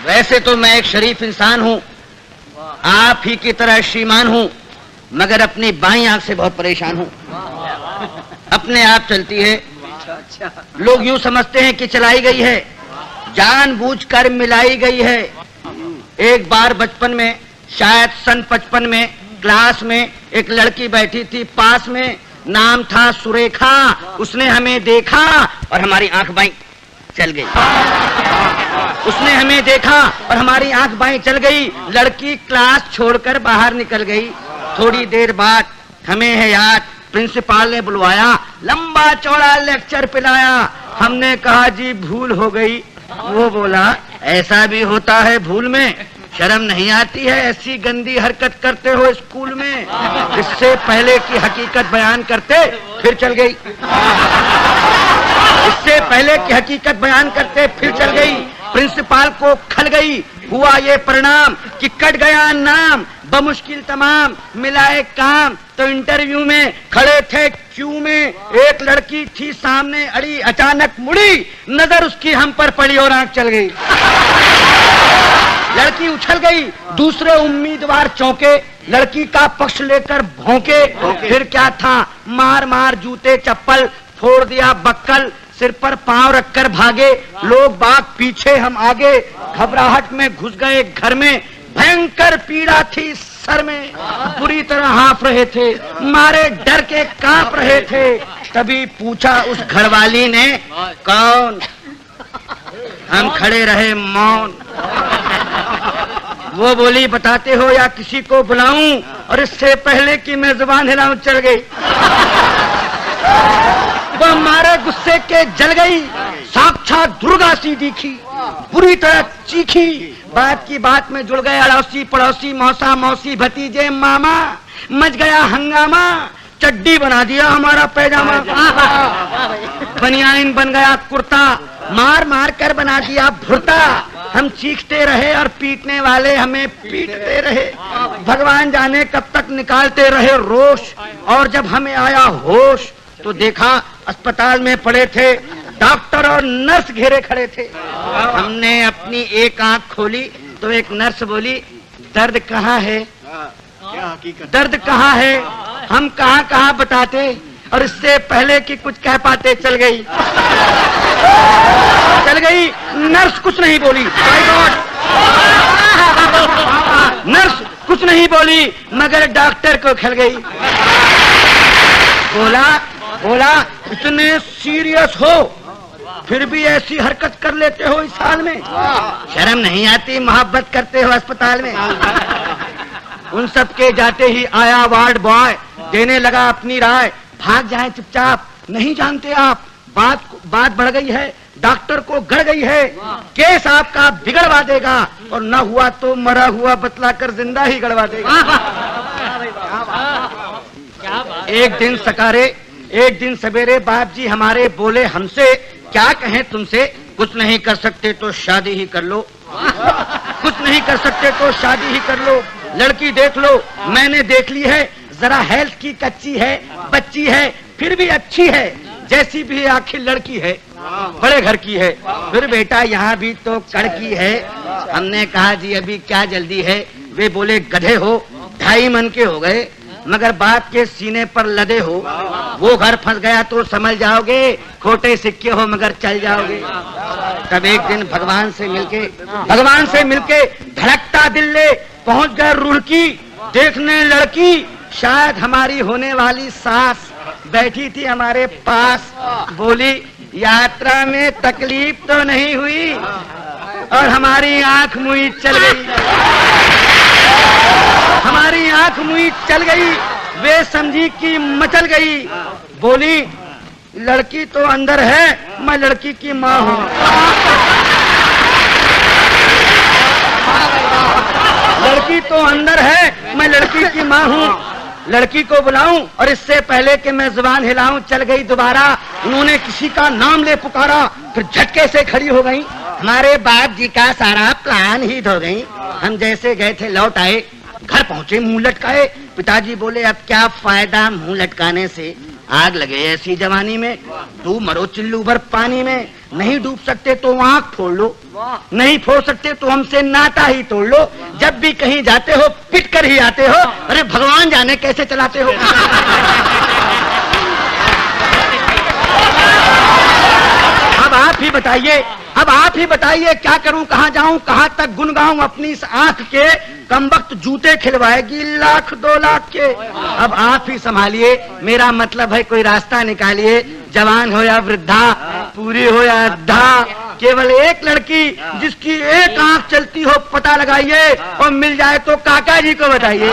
वैसे तो मैं एक शरीफ इंसान हूँ, आप ही की तरह श्रीमान हूँ, मगर अपनी बाईं आंख से बहुत परेशान हूँ। अपने आप चलती है, लोग यूं समझते हैं कि चलाई गई है, जानबूझकर मिलाई गई है। एक बार बचपन में, शायद सन 55 में, क्लास में एक लड़की बैठी थी पास में, नाम था सुरेखा। उसने हमें देखा और हमारी आंख बाईं चल गई। उसने हमें देखा और हमारी आंख बाईं चल गई। लड़की क्लास छोड़कर बाहर निकल गई। थोड़ी देर बाद हमें है याद, प्रिंसिपल ने बुलवाया, लंबा चौड़ा लेक्चर पिलाया। हमने कहा जी भूल हो गई। वो बोला ऐसा भी होता है भूल में, शर्म नहीं आती है ऐसी गंदी हरकत करते हो स्कूल में। इससे पहले की हकीकत बयान करते फिर चल गई। इससे पहले की हकीकत बयान करते फिर चल गई। प्रिंसिपल को खल गई। हुआ ये परिणाम कि कट गया नाम, बमुश्किल तमाम मिला एक काम। तो इंटरव्यू में खड़े थे क्यू में, एक लड़की थी सामने अड़ी, अचानक मुड़ी, नजर उसकी हम पर पड़ी और आंख चल गई। लड़की उछल गई, दूसरे उम्मीदवार चौंके, लड़की का पक्ष लेकर भौंके। फिर क्या था, मार मार जूते चप्पल, फोड़ दिया बक्कल, सिर पर पांव रखकर भागे। लोग बाग पीछे, हम आगे, घबराहट में घुस गए घर में। भयंकर पीड़ा थी सर में, बुरी तरह हाँफ रहे थे, मारे डर के कांप रहे थे। तभी पूछा उस घरवाली ने, कौन? हम खड़े रहे मौन। वो बोली बताते हो या किसी को बुलाऊं? और इससे पहले कि मैं जुबान हिलाऊं चल गई। वो हमारे गुस्से के जल गई, साक्षात दुर्गा सी दिखी, बुरी तरह चीखी। बात की बात में जुड़ गए अड़ोसी पड़ोसी, मौसा मौसी, भतीजे मामा। मच गया हंगामा, चड्डी बना दिया हमारा पैजामा, बनियान बन गया कुर्ता, मार मार कर बना दिया भुर्ता। हम चीखते रहे और पीटने वाले हमें पीटते रहे। भगवान जाने कब तक निकालते रहे रोष। और जब हमें आया होश तो देखा अस्पताल में पड़े थे डॉक्टर और नर्स घेरे खड़े थे। हमने अपनी एक आंख खोली तो एक नर्स बोली, दर्द कहाँ है? दर्द कहाँ है? हम कहाँ कहाँ बताते, और इससे पहले कि कुछ कह पाते चल गई। चल गई। नर्स कुछ नहीं बोली, माय गॉड। नर्स कुछ नहीं बोली, मगर डॉक्टर को खल गई। बोला इतने सीरियस हो फिर भी ऐसी हरकत कर लेते हो इस साल में, शर्म नहीं आती? मोहब्बत करते हो अस्पताल में। उन सब के जाते ही आया वार्ड बॉय, देने लगा अपनी राय, भाग जाए चुपचाप, नहीं जानते आप बात बढ़ गई है, डॉक्टर को गड़ गई है, केस आपका बिगड़वा देगा, और न हुआ तो मरा हुआ बतलाकर जिंदा ही गड़वा देगा। एक दिन सकारे, एक दिन सवेरे बाप जी हमारे बोले हमसे, क्या कहें तुमसे, कुछ नहीं कर सकते तो शादी ही कर लो। कुछ नहीं कर सकते तो शादी ही कर लो। लड़की देख लो, मैंने देख ली है, जरा हेल्थ की कच्ची है, बच्ची है, फिर भी अच्छी है, जैसी भी आखिर लड़की है, बड़े घर की है। फिर बेटा यहाँ भी तो कड़की है। हमने कहा जी अभी क्या जल्दी है? वे बोले गधे हो, 2.5 मन के हो गए, मगर बाप के सीने पर लदे हो। वो घर फंस गया तो समझ जाओगे, खोटे सिक्के हो मगर चल जाओगे। तब एक दिन भगवान से मिलके धड़कता दिल ले पहुंच गए रुड़की, देखने लड़की, शायद हमारी होने वाली सास बैठी थी हमारे पास। बोली यात्रा में तकलीफ तो नहीं हुई? और हमारी आंख मुई चल गई। हमारी आंख मुई चल गई, वे समझी कि मचल गई। बोली लड़की तो अंदर है, मैं लड़की की माँ हूँ। लड़की तो अंदर है, मैं लड़की की माँ हूँ। लड़की को बुलाऊं और इससे पहले कि मैं जुबान हिलाऊं चल गई दोबारा। उन्होंने किसी का नाम ले पुकारा, फिर झटके से खड़ी हो गई। हमारे बाप जी का सारा प्लान ही धो गई। हम जैसे गए थे लौट आए, घर पहुंचे मुंह लटकाए। पिताजी बोले अब क्या फायदा मुंह लटकाने से, आग लगे ऐसी जवानी में, डूब मरो चिल्लू भर पानी में। नहीं डूब सकते तो आंख फोड़ लो, नहीं फोड़ सकते तो हमसे नाता ही तोड़ लो। जब भी कहीं जाते हो पिट कर ही आते हो, अरे भगवान जाने कैसे चलाते हो। अब आप ही बताइए, अब आप ही बताइए क्या करूं, कहां जाऊं, कहां तक गुन गाऊं अपनी इस आंख के। कम वक्त जूते खिलवाएगी लाख 2 लाख के। अब आप ही संभालिए, मेरा मतलब है कोई रास्ता निकालिए। जवान हो या वृद्धा, पूरी हो या अद्धा, केवल एक लड़की जिसकी एक आंख चलती हो पता लगाइए, और मिल जाए तो काका जी को बताइए।